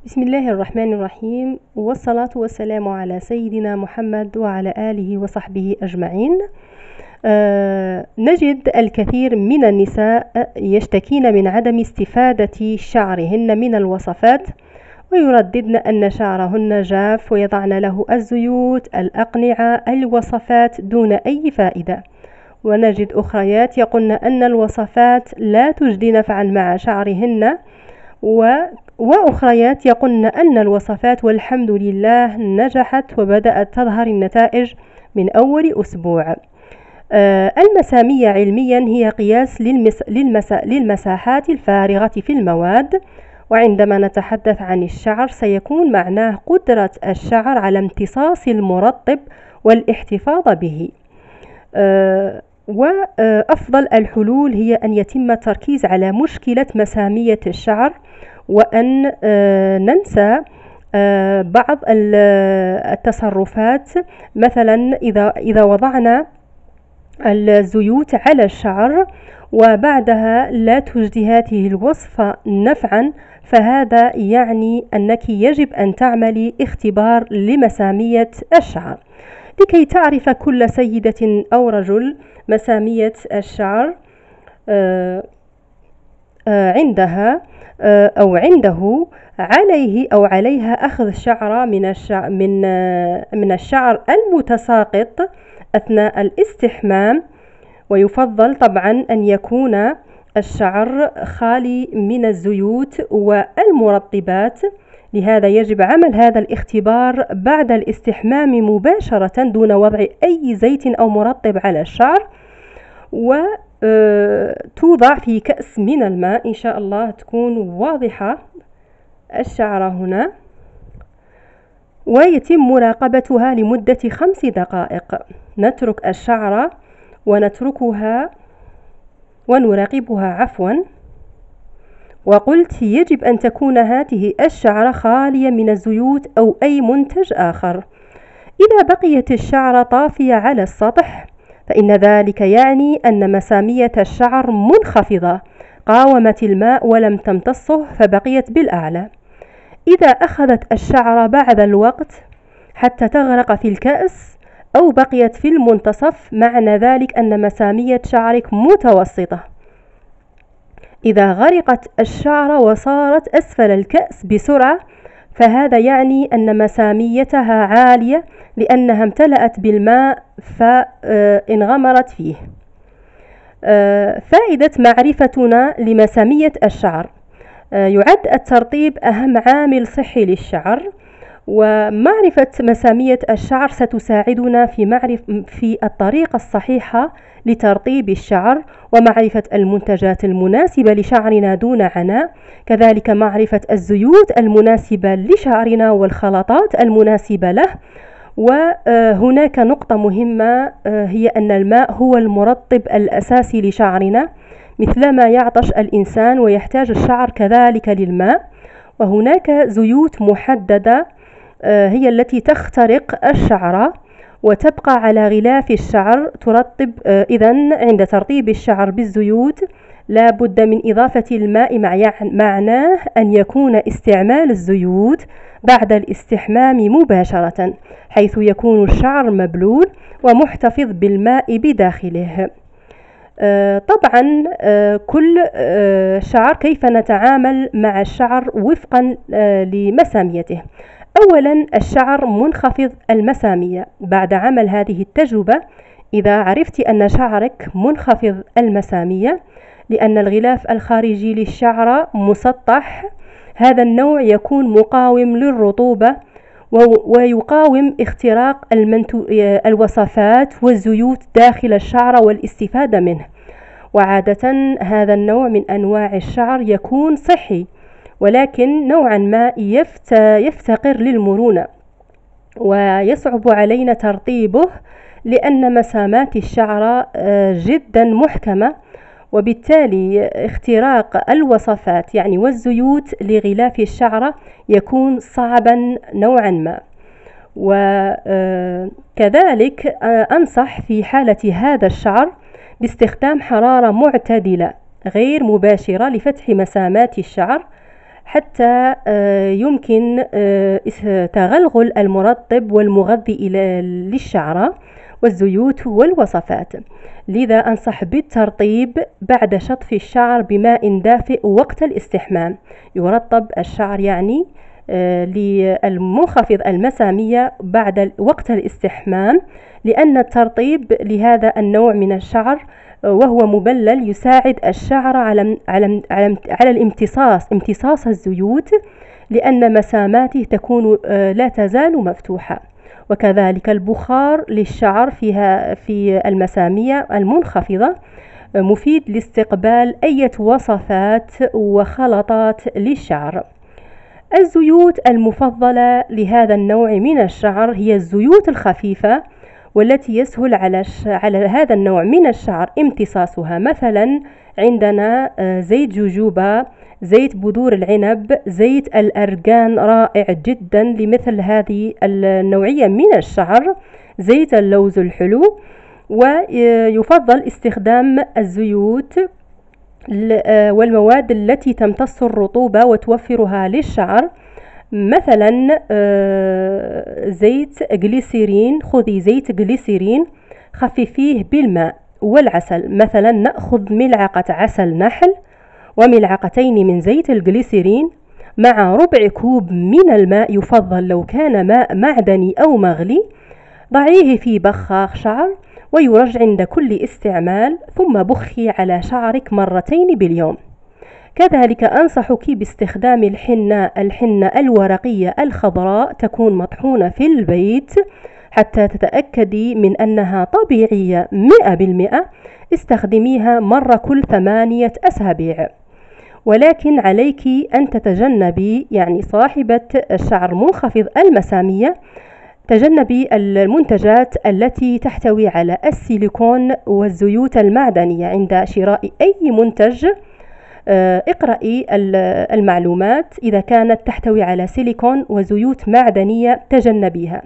بسم الله الرحمن الرحيم، والصلاة والسلام على سيدنا محمد وعلى آله وصحبه أجمعين. نجد الكثير من النساء يشتكين من عدم استفادة شعرهن من الوصفات، ويرددن أن شعرهن جاف ويضعن له الزيوت، الأقنعة، الوصفات دون أي فائدة. ونجد أخريات يقولن أن الوصفات لا تجدي نفعا مع شعرهن، وأخريات يقولن أن الوصفات والحمد لله نجحت وبدأت تظهر النتائج من أول أسبوع. المسامية علميا هي قياس للمساحات الفارغة في المواد، وعندما نتحدث عن الشعر سيكون معناه قدرة الشعر على امتصاص المرطب والاحتفاظ به. وأفضل الحلول هي أن يتم التركيز على مشكلة مسامية الشعر، وأن ننسى بعض التصرفات. مثلا إذا وضعنا الزيوت على الشعر وبعدها لا تجدي هذه الوصفة نفعا، فهذا يعني أنك يجب أن تعملي اختبار لمسامية الشعر لكي تعرف كل سيدة أو رجل مسامية الشعر عندها أو عنده. عليه أو عليها أخذ شعرة من الشعر المتساقط أثناء الاستحمام، ويفضل طبعا أن يكون الشعر خالي من الزيوت والمرطبات. لهذا يجب عمل هذا الاختبار بعد الاستحمام مباشرة دون وضع أي زيت أو مرطب على الشعر، وتوضع في كأس من الماء. إن شاء الله تكون واضحة الشعرة هنا، ويتم مراقبتها لمدة 5 دقائق. نترك الشعرة ونراقبها وقلت يجب أن تكون هذه الشعرة خالية من الزيوت أو أي منتج آخر. إذا بقيت الشعرة طافية على السطح فإن ذلك يعني أن مسامية الشعر منخفضة، قاومت الماء ولم تمتصه فبقيت بالأعلى. إذا أخذت الشعرة بعد الوقت حتى تغرق في الكأس أو بقيت في المنتصف، معنى ذلك أن مسامية شعرك متوسطة. إذا غرقت الشعرة وصارت أسفل الكأس بسرعة، فهذا يعني أن مساميتها عالية لأنها امتلأت بالماء فانغمرت فيه. فائدة معرفتنا لمسامية الشعر: يعد الترطيب أهم عامل صحي للشعر، ومعرفة مسامية الشعر ستساعدنا في الطريقة الصحيحة لترطيب الشعر، ومعرفة المنتجات المناسبة لشعرنا دون عناء، كذلك معرفة الزيوت المناسبة لشعرنا والخلطات المناسبة له. وهناك نقطة مهمة، هي أن الماء هو المرطب الأساسي لشعرنا، مثلما يعطش الإنسان ويحتاج الشعر كذلك للماء. وهناك زيوت محددة هي التي تخترق الشعر وتبقى على غلاف الشعر ترطب. إذن عند ترطيب الشعر بالزيوت لا بد من إضافة الماء، معناه أن يكون استعمال الزيوت بعد الاستحمام مباشرة، حيث يكون الشعر مبلول ومحتفظ بالماء بداخله. طبعا كل شعر كيف نتعامل مع الشعر وفقا لمساميته. أولا، الشعر منخفض المسامية. بعد عمل هذه التجربة، إذا عرفت أن شعرك منخفض المسامية لأن الغلاف الخارجي للشعر مسطح، هذا النوع يكون مقاوم للرطوبة ويقاوم اختراق الوصفات والزيوت داخل الشعر والاستفادة منه. وعادة هذا النوع من أنواع الشعر يكون صحي، ولكن نوعا ما يفتقر للمرونة ويصعب علينا ترطيبه لأن مسامات الشعر جدا محكمة، وبالتالي اختراق الوصفات والزيوت لغلاف الشعر يكون صعبا نوعا ما. وكذلك أنصح في حالة هذا الشعر باستخدام حرارة معتدلة غير مباشرة لفتح مسامات الشعر، حتى يمكن تغلغل المرطب والمغذي للشعرة والزيوت والوصفات. لذا أنصح بالترطيب بعد شطف الشعر بماء دافئ وقت الاستحمام. يرطب الشعر يعني للمنخفض المسامية بعد وقت الاستحمام، لأن الترطيب لهذا النوع من الشعر وهو مبلل يساعد الشعر على امتصاص الزيوت، لأن مساماته تكون لا تزال مفتوحة. وكذلك البخار للشعر في المسامية المنخفضة مفيد لاستقبال أي وصفات وخلطات للشعر. الزيوت المفضلة لهذا النوع من الشعر هي الزيوت الخفيفة، والتي يسهل على هذا النوع من الشعر امتصاصها. مثلا عندنا زيت جوجوبا، زيت بذور العنب، زيت الأرغان رائع جدا لمثل هذه النوعية من الشعر، زيت اللوز الحلو. ويفضل استخدام الزيوت والمواد التي تمتص الرطوبة وتوفرها للشعر، مثلا زيت جليسيرين. خذي زيت جليسيرين خففيه بالماء والعسل، مثلا نأخذ ملعقة عسل نحل وملعقتين من زيت الجليسيرين مع ربع كوب من الماء، يفضل لو كان ماء معدني أو مغلي. ضعيه في بخاخ شعر ويرج عند كل استعمال، ثم بخي على شعرك مرتين باليوم. كذلك أنصحك باستخدام الحنة الورقية الخضراء، تكون مطحونة في البيت حتى تتأكدي من أنها طبيعية 100%. استخدميها مرة كل 8 أسابيع. ولكن عليك أن تتجنبي، يعني صاحبة الشعر منخفض المسامية، تجنبي المنتجات التي تحتوي على السيليكون والزيوت المعدنية. عند شراء أي منتج اقرأي المعلومات، إذا كانت تحتوي على سيليكون وزيوت معدنية تجنبيها.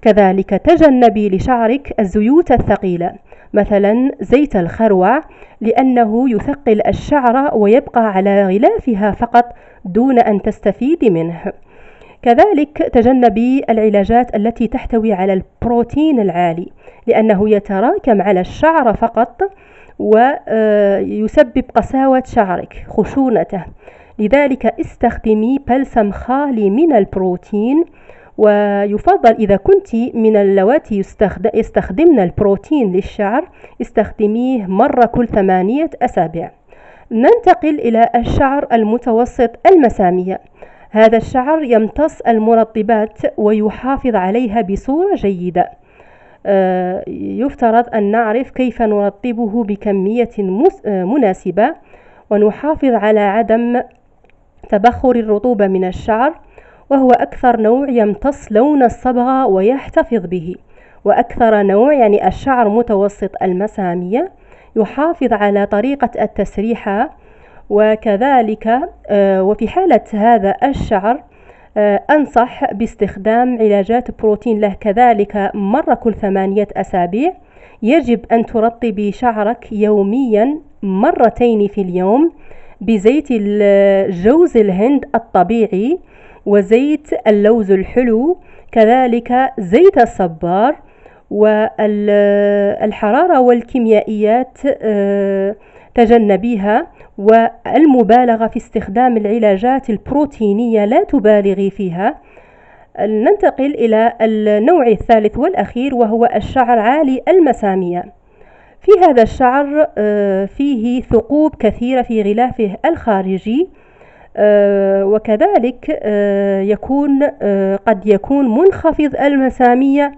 كذلك تجنبي لشعرك الزيوت الثقيلة، مثلا زيت الخروع، لأنه يثقل الشعر ويبقى على غلافها فقط دون أن تستفيد منه. كذلك تجنبي العلاجات التي تحتوي على البروتين العالي، لأنه يتراكم على الشعر فقط ويسبب قساوة شعرك، خشونته. لذلك استخدمي بلسم خالي من البروتين. ويفضل إذا كنت من اللواتي يستخدمن البروتين للشعر، استخدميه مرة كل 8 أسابيع. ننتقل إلى الشعر المتوسط المسامية. هذا الشعر يمتص المرطبات ويحافظ عليها بصورة جيدة. يفترض أن نعرف كيف نرطبه بكمية مناسبة، ونحافظ على عدم تبخر الرطوبة من الشعر، وهو أكثر نوع يمتص لون الصبغة ويحتفظ به. وأكثر نوع، يعني الشعر متوسط المسامية، يحافظ على طريقة التسريحة. وكذلك وفي حالة هذا الشعر أنصح باستخدام علاجات بروتين له كذلك مرة كل 8 أسابيع. يجب أن ترطبي شعرك يوميا مرتين في اليوم بزيت جوز الهند الطبيعي وزيت اللوز الحلو، كذلك زيت الصبار. والحرارة والكيميائيات تجنبيها، والمبالغة في استخدام العلاجات البروتينية لا تبالغي فيها. ننتقل إلى النوع الثالث والأخير، وهو الشعر عالي المسامية. في هذا الشعر فيه ثقوب كثيرة في غلافه الخارجي، وكذلك قد يكون منخفض المسامية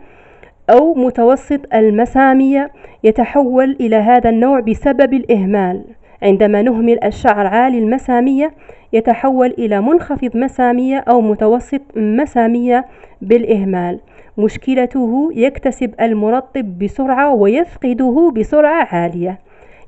أو متوسط المسامية. يتحول إلى هذا النوع بسبب الإهمال. عندما نهمل الشعر عالي المسامية يتحول إلى منخفض مسامية أو متوسط مسامية بالإهمال. مشكلته يكتسب المرطب بسرعة ويفقده بسرعة عالية.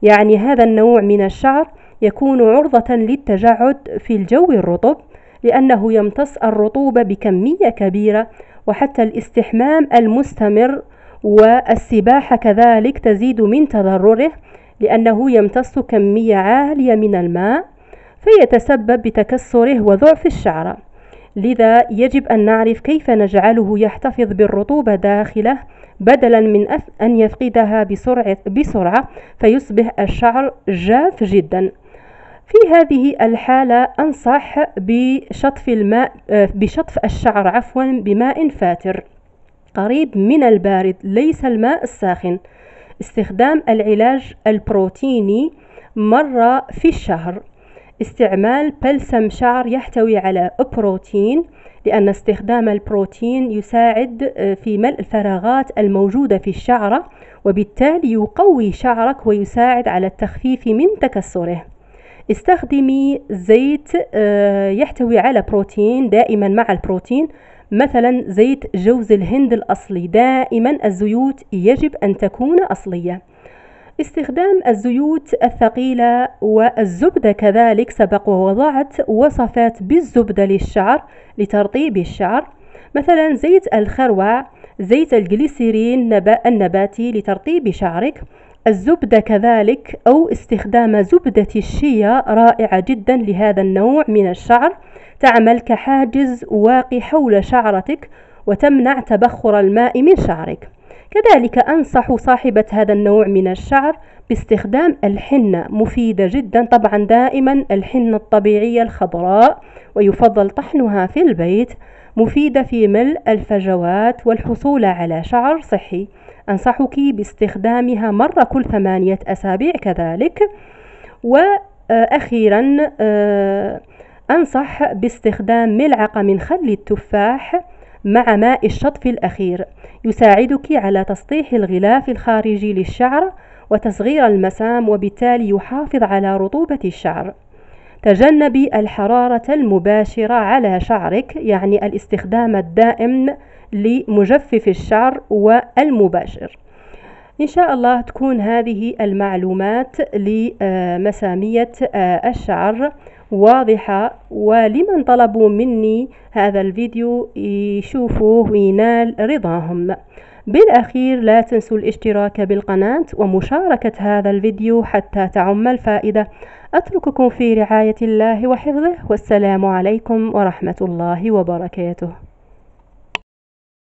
يعني هذا النوع من الشعر يكون عرضة للتجعد في الجو الرطب، لأنه يمتص الرطوبة بكمية كبيرة، وحتى الاستحمام المستمر والسباحة كذلك تزيد من تضرره، لأنه يمتص كمية عالية من الماء. فيتسبب بتكسره وضعف الشعرة. لذا يجب أن نعرف كيف نجعله يحتفظ بالرطوبة داخله بدلا من أن يفقدها بسرعة فيصبح الشعر جاف جدا. في هذه الحالة أنصح بشطف الشعر بماء فاتر قريب من البارد، ليس الماء الساخن. استخدام العلاج البروتيني مرة في الشهر. استعمال بلسم شعر يحتوي على بروتين، لأن استخدام البروتين يساعد في ملء الفراغات الموجودة في الشعرة، وبالتالي يقوي شعرك ويساعد على التخفيف من تكسره. استخدمي زيت يحتوي على بروتين دائما مع البروتين، مثلا زيت جوز الهند الأصلي. دائما الزيوت يجب أن تكون أصلية. استخدام الزيوت الثقيلة والزبدة كذلك. سبق ووضعت وصفات بالزبدة للشعر لترطيب الشعر، مثلا زيت الخروع، زيت الجليسيرين النباتي لترطيب شعرك. الزبدة كذلك، أو استخدام زبدة الشيا رائعة جدا لهذا النوع من الشعر، تعمل كحاجز واقي حول شعرتك وتمنع تبخر الماء من شعرك. كذلك أنصح صاحبة هذا النوع من الشعر باستخدام الحنة، مفيدة جدا. طبعا دائما الحنة الطبيعية الخضراء، ويفضل طحنها في البيت، مفيدة في ملء الفجوات والحصول على شعر صحي. أنصحك باستخدامها مرة كل 8 أسابيع كذلك. وأخيرا أنصح باستخدام ملعقة من خل التفاح مع ماء الشطف الأخير، يساعدك على تسطيح الغلاف الخارجي للشعر وتصغير المسام، وبالتالي يحافظ على رطوبة الشعر. تجنبي الحرارة المباشرة على شعرك، يعني الاستخدام الدائم لمجفف الشعر والمباشر. إن شاء الله تكون هذه المعلومات لمسامية الشعر واضحة، ولمن طلبوا مني هذا الفيديو يشوفوه وينال رضاهم. بالأخير لا تنسوا الاشتراك بالقناة ومشاركة هذا الفيديو حتى تعم الفائدة. أترككم في رعاية الله وحفظه، والسلام عليكم ورحمة الله وبركاته.